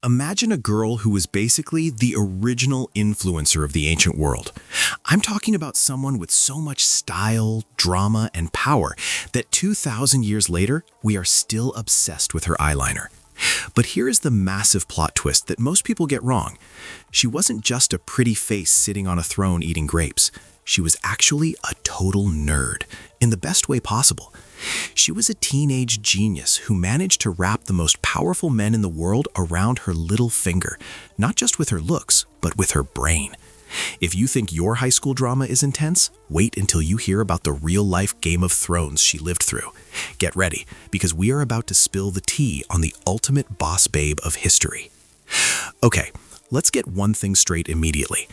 Imagine a girl who was basically the original influencer of the ancient world. I'm talking about someone with so much style, drama, and power that 2,000 years later, we are still obsessed with her eyeliner. But here is the massive plot twist that most people get wrong. She wasn't just a pretty face sitting on a throne eating grapes. She was actually a total nerd, in the best way possible. She was a teenage genius who managed to wrap the most powerful men in the world around her little finger, not just with her looks, but with her brain. If you think your high school drama is intense, wait until you hear about the real-life Game of Thrones she lived through. Get ready, because we are about to spill the tea on the ultimate boss babe of history. Okay, let's get one thing straight immediately.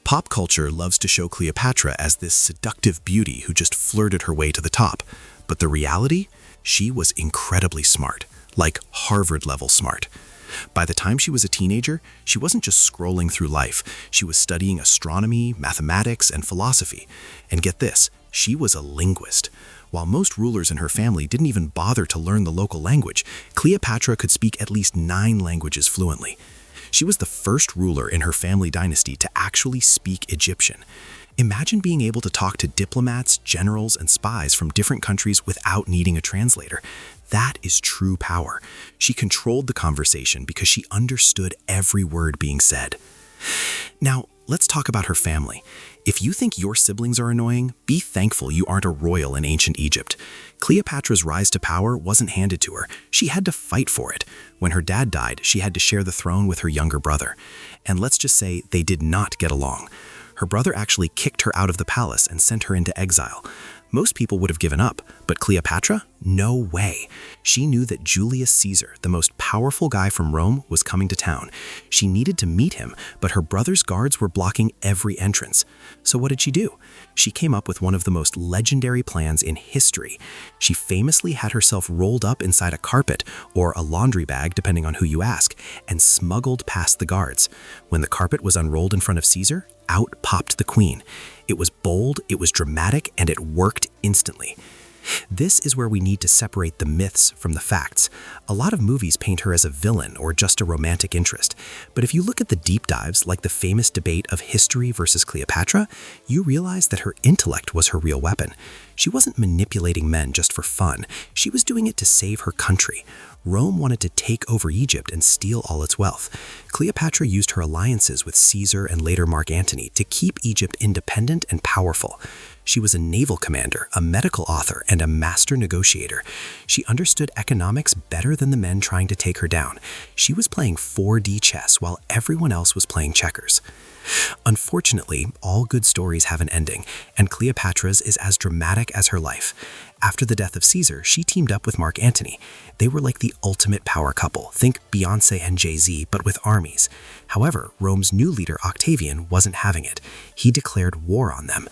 Pop culture loves to show Cleopatra as this seductive beauty who just flirted her way to the top. But the reality? She was incredibly smart, like Harvard-level smart. By the time she was a teenager, she wasn't just scrolling through life. She was studying astronomy, mathematics, and philosophy. And get this, she was a linguist. While most rulers in her family didn't even bother to learn the local language, Cleopatra could speak at least 9 languages fluently. She was the first ruler in her family dynasty to actually speak Egyptian. Imagine being able to talk to diplomats, generals, and spies from different countries without needing a translator. That is true power. She controlled the conversation because she understood every word being said. Now, let's talk about her family. If you think your siblings are annoying, be thankful you aren't a royal in ancient Egypt. Cleopatra's rise to power wasn't handed to her. She had to fight for it. When her dad died, she had to share the throne with her younger brother. And let's just say they did not get along. Her brother actually kicked her out of the palace and sent her into exile. Most people would have given up, but Cleopatra? No way. She knew that Julius Caesar, the most powerful guy from Rome, was coming to town. She needed to meet him, but her brother's guards were blocking every entrance. So what did she do? She came up with one of the most legendary plans in history. She famously had herself rolled up inside a carpet, or a laundry bag, depending on who you ask, and smuggled past the guards. When the carpet was unrolled in front of Caesar, out popped the queen. It was bold, it was dramatic, and it worked instantly. This is where we need to separate the myths from the facts. A lot of movies paint her as a villain or just a romantic interest. But if you look at the deep dives, like the famous debate of history versus Cleopatra, you realize that her intellect was her real weapon. She wasn't manipulating men just for fun. She was doing it to save her country. Rome wanted to take over Egypt and steal all its wealth. Cleopatra used her alliances with Caesar and later Mark Antony to keep Egypt independent and powerful. She was a naval commander, a medical author, and a master negotiator. She understood economics better than the men trying to take her down. She was playing 4D chess while everyone else was playing checkers. Unfortunately, all good stories have an ending, and Cleopatra's is as dramatic as her life. After the death of Caesar, she teamed up with Mark Antony. They were like the ultimate power couple. Think Beyoncé and Jay-Z, but with armies. However, Rome's new leader, Octavian, wasn't having it. He declared war on them.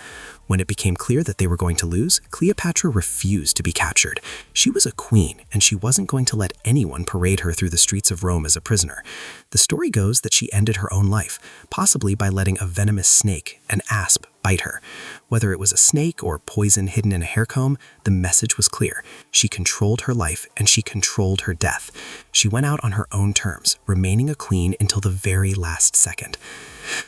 When it became clear that they were going to lose, Cleopatra refused to be captured. She was a queen, and she wasn't going to let anyone parade her through the streets of Rome as a prisoner. The story goes that she ended her own life, possibly by letting a venomous snake, an asp, bite her. Whether it was a snake or poison hidden in a hair comb, the message was clear. She controlled her life, and she controlled her death. She went out on her own terms, remaining a queen until the very last second.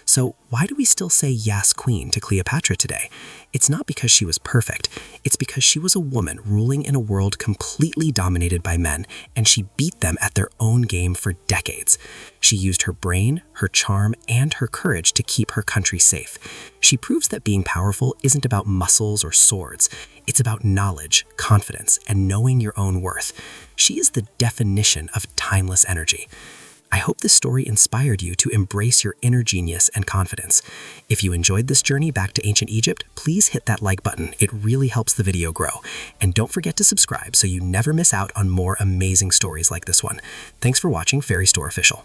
So why do we still say "Yes, Queen" to Cleopatra today? It's not because she was perfect. It's because she was a woman ruling in a world completely dominated by men, and she beat them at their own game for decades. She used her brain, her charm, and her courage to keep her country safe. She proves that being powerful isn't about muscles or swords. It's about knowledge, confidence, and knowing your own worth. She is the definition of timeless energy. I hope this story inspired you to embrace your inner genius and confidence. If you enjoyed this journey back to ancient Egypt, please hit that like button. It really helps the video grow. And don't forget to subscribe so you never miss out on more amazing stories like this one. Thanks for watching Fairy Store Official.